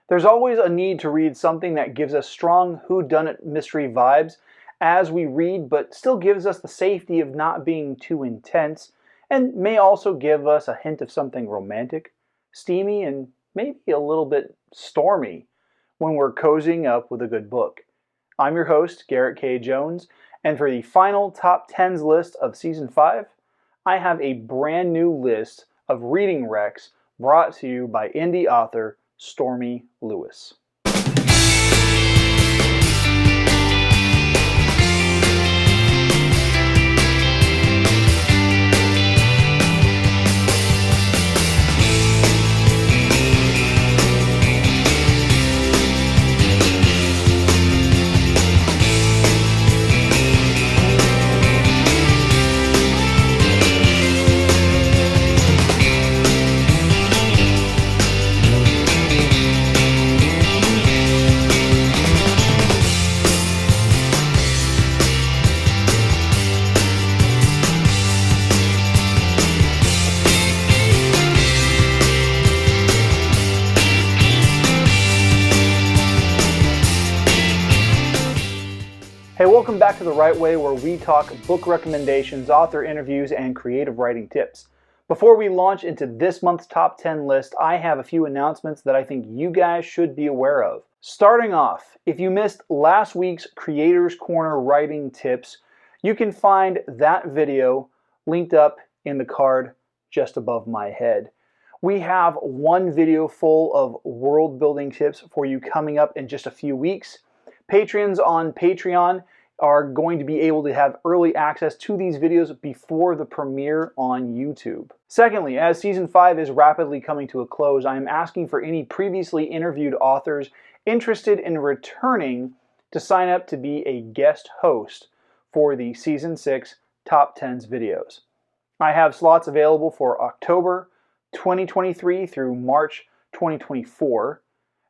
There's always a need to read something that gives us strong whodunit mystery vibes as we read, but still gives us the safety of not being too intense, and may also give us a hint of something romantic, steamy, and maybe a little bit stormy when we're cozying up with a good book. I'm your host, Garrett K. Jones, and for the final top 10s list of Season 5, I have a brand new list of reading recs brought to you by indie author Stormi Lewis. Hey, welcome back to The Right Way, where we talk book recommendations, author interviews, and creative writing tips. Before we launch into this month's top 10 list, I have a few announcements that I think you guys should be aware of. Starting off, if you missed last week's Creators Corner writing tips, you can find that video linked up in the card just above my head. We have one video full of world building tips for you coming up in just a few weeks. Patrons on Patreon are going to be able to have early access to these videos before the premiere on YouTube. Secondly, as Season 5 is rapidly coming to a close, I am asking for any previously interviewed authors interested in returning to sign up to be a guest host for the Season 6 Top 10s videos. I have slots available for October 2023 through March 2024.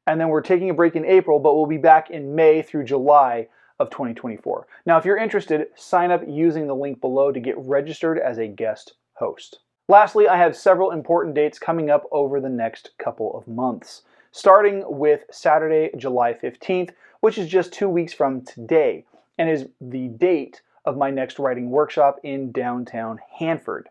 And then we're taking a break in April, but we'll be back in May through July of 2024. Now, if you're interested, sign up using the link below to get registered as a guest host. Lastly, I have several important dates coming up over the next couple of months, starting with Saturday, July 15th, which is just 2 weeks from today, and is the date of my next writing workshop in downtown Hanford.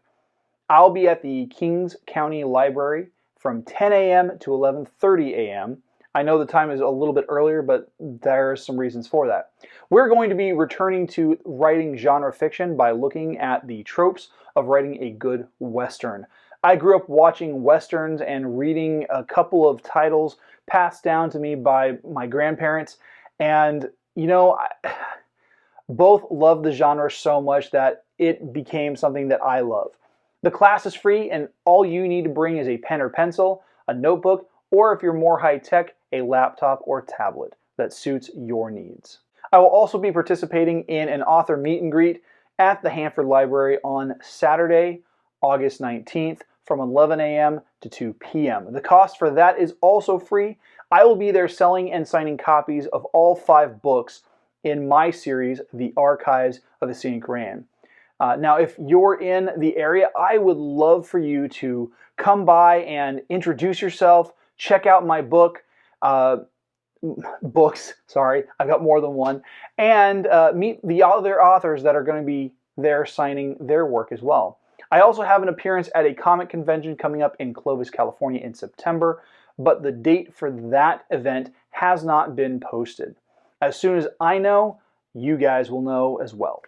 I'll be at the Kings County Library from 10 a.m. to 11:30 a.m., I know the time is a little bit earlier, but there are some reasons for that. We're going to be returning to writing genre fiction by looking at the tropes of writing a good Western. I grew up watching Westerns and reading a couple of titles passed down to me by my grandparents, and both love the genre so much that it became something that I love. The class is free, and all you need to bring is a pen or pencil, a notebook, or if you're more high-tech, a laptop or tablet that suits your needs. I will also be participating in an author meet and greet at the Hanford Library on Saturday, August 19th from 11 a.m. to 2 p.m. The cost for that is also free. I will be there selling and signing copies of all 5 books in my series, The Archives of the Scenic Ran. Now, if you're in the area, I would love for you to come by and introduce yourself, check out my books, I've got more than one, and meet the other authors that are going to be there signing their work as well. I also have an appearance at a comic convention coming up in Clovis, California in September, but the date for that event has not been posted. As soon as I know, you guys will know as well.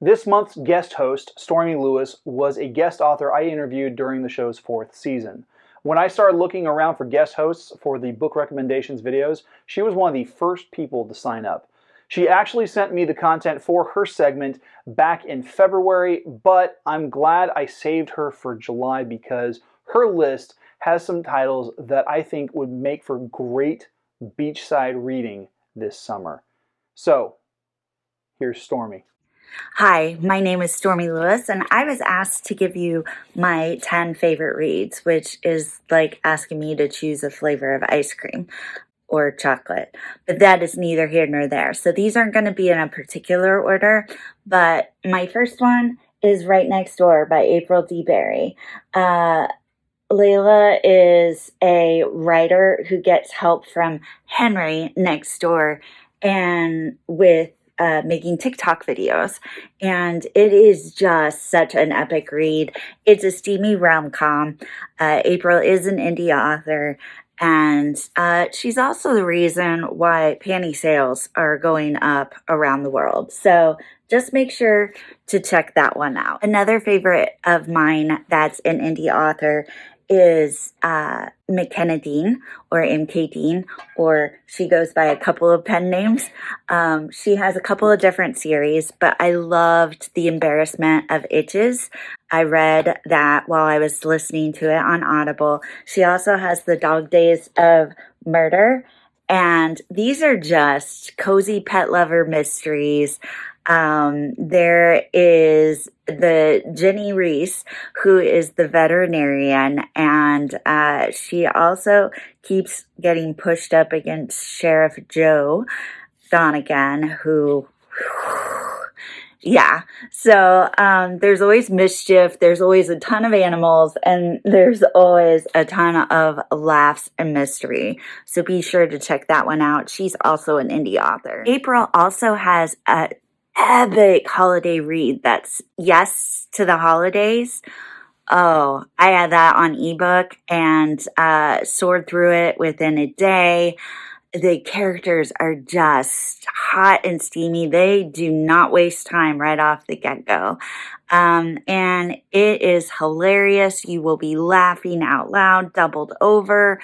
This month's guest host, Stormi Lewis, was a guest author I interviewed during the show's 4th season. When I started looking around for guest hosts for the book recommendations videos, she was one of the first people to sign up. She actually sent me the content for her segment back in February, but I'm glad I saved her for July because her list has some titles that I think would make for great beachside reading this summer. So, here's Stormi. Hi, my name is Stormi Lewis, and I was asked to give you my 10 favorite reads, which is like asking me to choose a flavor of ice cream or chocolate. But that is neither here nor there. So these aren't going to be in a particular order, but my first one is Right Next Door by April D. Berry. Layla is a writer who gets help from Henry next door and with making TikTok videos. And it is just such an epic read. It's a steamy rom-com. April is an indie author. And she's also the reason why panty sales are going up around the world. So just make sure to check that one out. Another favorite of mine that's an indie author is McKenna Dean, or MK Dean, or she goes by a couple of pen names. She has a couple of different series, but I loved The Embarrassment of Itches. I read that while I was listening to it on Audible. She also has The Dog Days of Murder, and these are just cozy pet lover mysteries. There is the Jenny Reese, who is the veterinarian, and she also keeps getting pushed up against Sheriff Joe Donegan, who, yeah. So there's always mischief, there's always a ton of animals, and there's always a ton of laughs and mystery. So be sure to check that one out. She's also an indie author. April also has a epic holiday read that's Yes to the Holidays. Oh, I had that on ebook and soared through it within a day. The characters are just hot and steamy. They do not waste time right off the get-go. And it is hilarious. You will be laughing out loud, doubled over.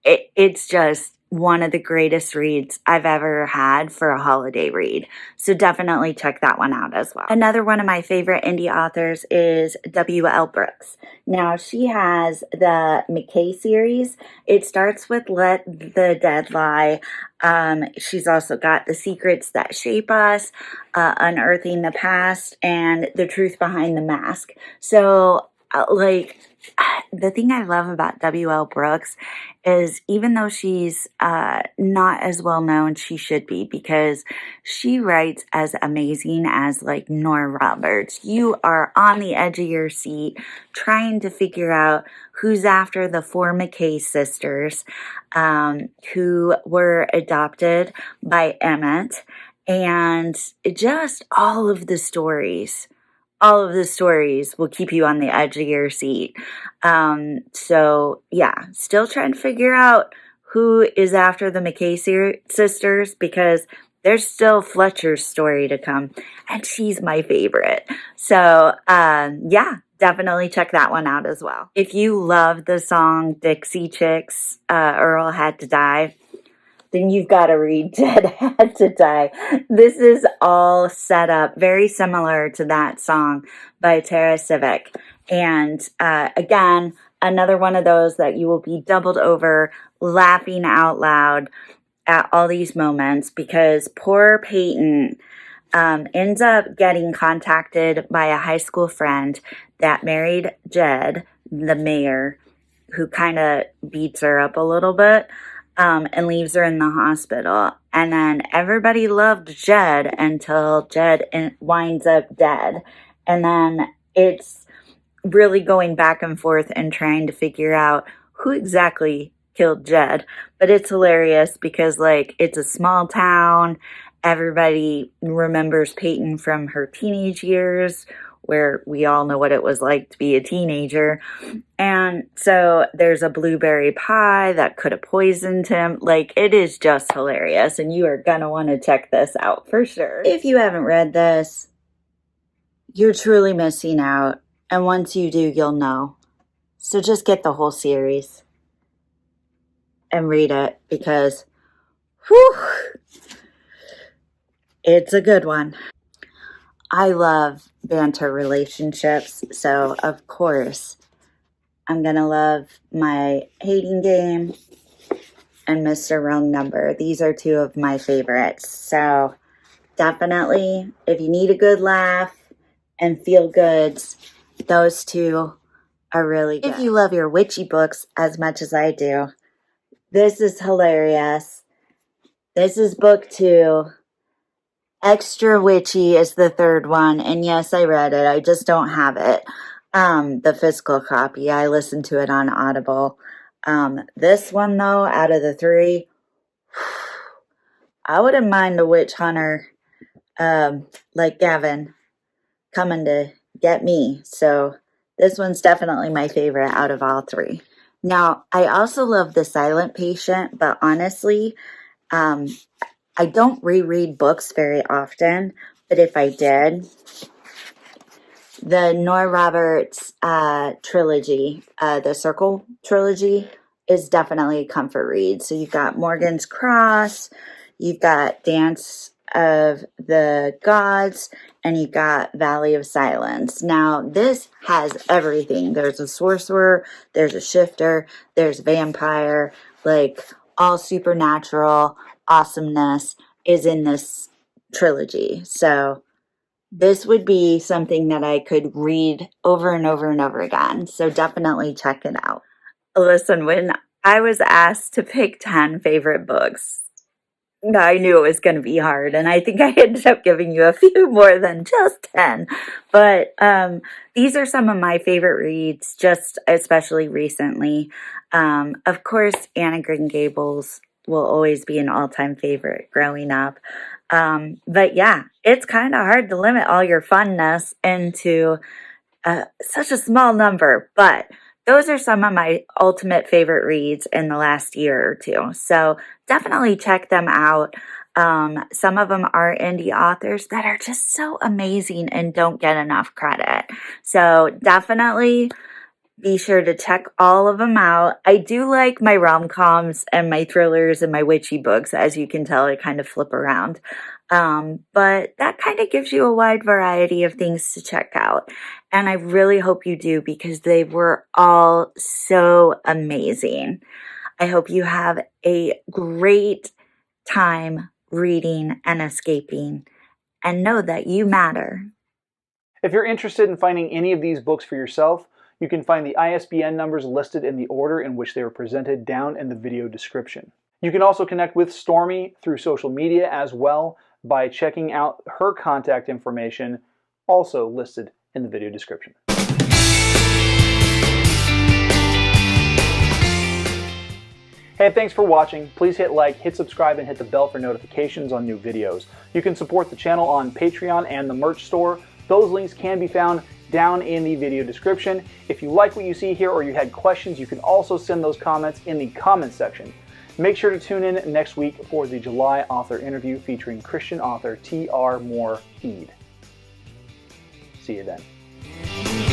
It's just one of the greatest reads I've ever had for a holiday read. So definitely check that one out as well. Another one of my favorite indie authors is W.L. Brooks. Now, she has the McKay series. It starts with Let the Dead Lie. She's also got The Secrets That Shape Us, Unearthing the Past, and The Truth Behind the Mask. So, the thing I love about W.L. Brooks is even though she's not as well known, she should be, because she writes as amazing as like Nora Roberts. You are on the edge of your seat trying to figure out who's after the four McKay sisters who were adopted by Emmett, and just all of the stories will keep you on the edge of your seat. So yeah, still trying to figure out who is after the McKay sisters, because there's still Fletcher's story to come, and she's my favorite. So yeah, definitely check that one out as well. If you love the song Dixie Chicks, Earl Had to Die, then you've got to read Jed Had to Die. This is all set up very similar to that song by Tara Civic. And again, another one of those that you will be doubled over, laughing out loud at all these moments, because poor Peyton ends up getting contacted by a high school friend that married Jed, the mayor, who kind of beats her up a little bit. And leaves her in the hospital. And then everybody loved Jed until Jed winds up dead. And then it's really going back and forth and trying to figure out who exactly killed Jed. But it's hilarious because, like, it's a small town. Everybody remembers Peyton from her teenage years, where we all know what it was like to be a teenager. And so there's a blueberry pie that could have poisoned him. Like, it is just hilarious, and you are gonna want to check this out for sure. If you haven't read this, you're truly missing out, and once you do, you'll know. So just get the whole series and read it, because whew, it's a good one. I love banter relationships, so of course I'm gonna love my hating game and Mr. Wrong Number. These are two of my favorites. So definitely, if you need a good laugh and feel goods, those two are really good. If you love your witchy books as much as I do, this is hilarious. This is book 2. Extra Witchy is the third one, and yes, I read it. I just don't have it. The physical copy. I listened to it on Audible. This one, though, out of the 3, I wouldn't mind a witch hunter like Gavin coming to get me. So this one's definitely my favorite out of all 3. Now, I also love The Silent Patient, but honestly, I don't reread books very often, but if I did, the Nora Roberts trilogy, the Circle trilogy, is definitely a comfort read. So you've got Morgan's Cross, you've got Dance of the Gods, and you've got Valley of Silence. Now, this has everything. There's a sorcerer, there's a shifter, there's a vampire, like all supernatural awesomeness is in this trilogy. So this would be something that I could read over and over and over again. So definitely check it out. Listen, when I was asked to pick 10 favorite books, I knew it was going to be hard, and I think I ended up giving you a few more than just 10. But these are some of my favorite reads, just especially recently. Of course, Anne of Green Gables will always be an all-time favorite growing up. But yeah, it's kind of hard to limit all your funness into such a small number, but those are some of my ultimate favorite reads in the last year or 2. So definitely check them out. Some of them are indie authors that are just so amazing and don't get enough credit. So definitely be sure to check all of them out. I do like my rom-coms and my thrillers and my witchy books. As you can tell, I kind of flip around. But that kind of gives you a wide variety of things to check out. And I really hope you do, because they were all so amazing. I hope you have a great time reading and escaping, and know that you matter. If you're interested in finding any of these books for yourself, you can find the ISBN numbers listed in the order in which they were presented down in the video description. You can also connect with Stormi through social media as well by checking out her contact information, also listed in the video description. Hey, thanks for watching. Please hit like, hit subscribe, and hit the bell for notifications on new videos. You can support the channel on Patreon and the merch store. Those links can be found down in the video description. If you like what you see here or you had questions, you can also send those comments in the comments section. Make sure to tune in next week for the July author interview featuring Christian author T.R. Moore Eid. See you then.